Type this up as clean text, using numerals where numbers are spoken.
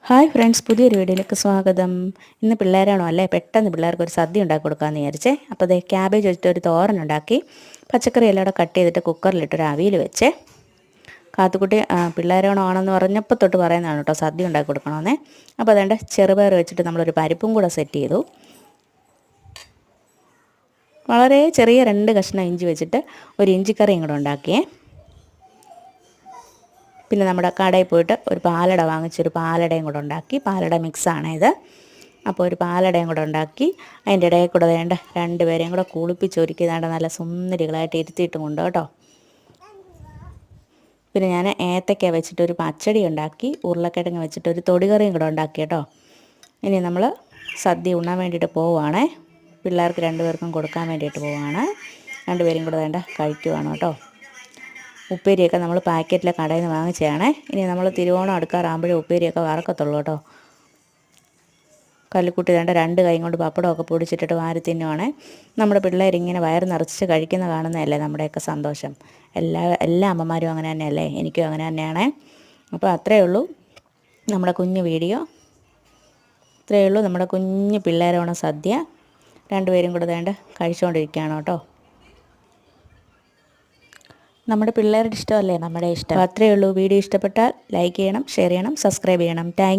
Hi friends, പുതിയൊരു വീഡിയോയിലേക്ക് സ്വാഗതം. ഇന്ന് പിള്ളേരാണോ അല്ലേ, പെട്ടെന്ന് പിള്ളേർക്ക് ഒരു സദ്യ ഉണ്ടാക്കി കൊടുക്കാമെന്ന് വിചാരിച്ചേ. അപ്പോൾ അതേ ക്യാബേജ് വെച്ചിട്ട് ഒരു തോരൻ ഉണ്ടാക്കി, പച്ചക്കറി എല്ലാം കൂടെ കട്ട് ചെയ്തിട്ട് കുക്കറിലിട്ടൊരു അവിയൽ വെച്ചേ. കാത്തുക്കുട്ടി പിള്ളേരാണോ ആണെന്ന് പറഞ്ഞപ്പോൾ തൊട്ട് പറയുന്നതാണ് കേട്ടോ സദ്യ ഉണ്ടാക്കി കൊടുക്കണമെന്നേ. അപ്പോൾ അതേണ്ട ചെറുപയർ വെച്ചിട്ട് നമ്മളൊരു പരിപ്പും കൂടെ സെറ്റ് ചെയ്തു. വളരെ ചെറിയ 2 കഷ്ണം ഇഞ്ചി വെച്ചിട്ട് ഒരു ഇഞ്ചിക്കറിയും കൂടെ ഉണ്ടാക്കിയേ. പിന്നെ നമ്മുടെ കടയിൽ പോയിട്ട് ഒരു പാലട വാങ്ങിച്ചൊരു പാലടയും കൂടെ ഉണ്ടാക്കി. പാലട മിക്സാണ് ഇത്. അപ്പോൾ ഒരു പാലടയും കൂടെ ഉണ്ടാക്കി, അതിൻ്റെ ഇടയിൽ കൂടെ വേണ്ട 2 പേരെയും കൂടെ കുളിപ്പിച്ചൊരുക്കി വേണ്ട നല്ല സുന്ദരികളായിട്ട് ഇരുത്തിയിട്ടും കൊണ്ട് കേട്ടോ. പിന്നെ ഞാൻ ഏത്തക്ക വെച്ചിട്ടൊരു പച്ചടി ഉണ്ടാക്കി, ഉരുളക്കിഴങ്ങ് വെച്ചിട്ടൊരു തൊടികറിയും കൂടെ ഉണ്ടാക്കി കേട്ടോ. ഇനി നമ്മൾ സദ്യ ഉണ്ണാൻ വേണ്ടിയിട്ട് പോവുകയാണേ. പിള്ളേർക്ക് 2 പേർക്കും കൊടുക്കാൻ വേണ്ടിയിട്ട് പോവുകയാണ്. 2 പേരും കൂടെ വേണ്ട കഴിക്കുവാണ് കേട്ടോ. ഉപ്പേരിയൊക്കെ നമ്മൾ പാക്കറ്റിലെ കടയിൽ നിന്ന് വാങ്ങിച്ചതാണേ. ഇനി നമ്മൾ തിരുവോണം അടുക്കാറാകുമ്പോഴേ ഉപ്പേരിയൊക്കെ വറക്കത്തുള്ളൂ കേട്ടോ. കല്ലുക്കുട്ടി വേണ്ട 2 കൈ കൊണ്ട് പപ്പടമൊക്കെ പൊടിച്ചിട്ടിട്ട് വാരി തിന്നുവാണേ. നമ്മുടെ പിള്ളേരിങ്ങനെ വയറ് നിറച്ച് കഴിക്കുന്ന കാണുന്നതല്ലേ നമ്മുടെയൊക്കെ സന്തോഷം. എല്ലാ അമ്മമാരും അങ്ങനെ തന്നെയല്ലേ, എനിക്കും അങ്ങനെ തന്നെയാണേ. അപ്പോൾ അത്രയേ ഉള്ളൂ നമ്മുടെ കുഞ്ഞു വീഡിയോ. ഇത്രയേ ഉള്ളൂ നമ്മുടെ കുഞ്ഞു പിള്ളേരോണ സദ്യ. 2 പേരും കൂടെ വേണ്ട കഴിച്ചുകൊണ്ടിരിക്കുകയാണ് കേട്ടോ. നമ്മുടെ പിള്ളേരുടെ ഇഷ്ടമല്ലേ നമ്മുടെ ഇഷ്ടം. അത്രയേ ഉള്ളൂ. വീഡിയോ ഇഷ്ടപ്പെട്ടാൽ ലൈക്ക് ചെയ്യണം, ഷെയർ ചെയ്യണം, സബ്സ്ക്രൈബ് ചെയ്യണം. താങ്ക്